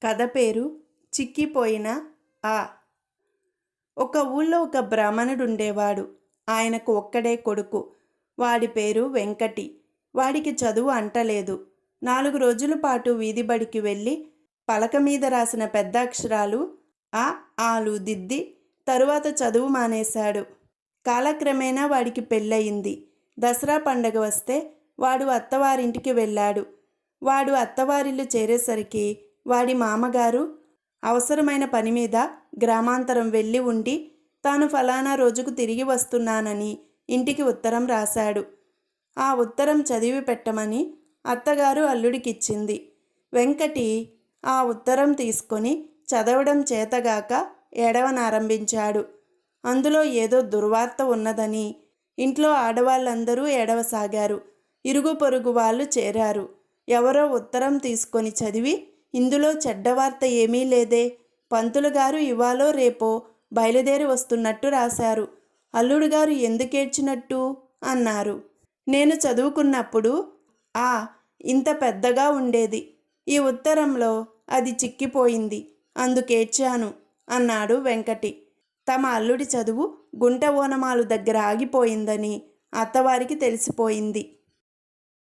కథ పేరు చిక్కిపోయిన ఆ. ఒక ఊళ్ళో ఒక బ్రాహ్మణుడుండేవాడు. ఆయనకు ఒక్కడే కొడుకు. వాడి పేరు వెంకటి. వాడికి చదువు అంటలేదు. 4 రోజుల పాటు వీధిబడికి వెళ్ళి పలక మీద రాసిన పెద్ద అక్షరాలు ఆ ఆలు దిద్ది తరువాత చదువు మానేశాడు. కాలక్రమేణా వాడికి పెళ్ళయింది. దసరా పండగ వస్తే వాడు అత్తవారింటికి వెళ్ళాడు. వాడు అత్తవారిల్లు చేరేసరికి వాడి మామగారు అవసరమైన పని మీద గ్రామాంతరం వెళ్ళి ఉండి తాను ఫలానా రోజుకు తిరిగి వస్తున్నానని ఇంటికి ఉత్తరం రాశాడు. ఆ ఉత్తరం చదివి పెట్టమని అత్తగారు అల్లుడికిచ్చింది. వెంకటి ఆ ఉత్తరం తీసుకొని చదవడం చేతగాక ఏడవనారంభించాడు. అందులో ఏదో దుర్వార్త ఉన్నదని ఇంట్లో ఆడవాళ్ళందరూ ఏడవసాగారు. ఇరుగు పొరుగు వాళ్ళు చేరారు. ఎవరో ఉత్తరం తీసుకొని చదివి ఇందులో చెడ్డవార్త ఏమీ లేదే, పంతులుగారు ఇవాళో రేపో బయలుదేరి వస్తున్నట్టు రాశారు. అల్లుడుగారు ఎందుకేడ్చినట్టు అన్నారు. నేను చదువుకున్నప్పుడు ఆ ఇంత పెద్దగా ఉండేది. ఈ ఉత్తరంలో అది చిక్కిపోయింది, అందుకేడ్చాను అన్నాడు వెంకటి. తమ అల్లుడి చదువు గుంట ఓనమాలు దగ్గర ఆగిపోయిందని అత్తవారికి తెలిసిపోయింది.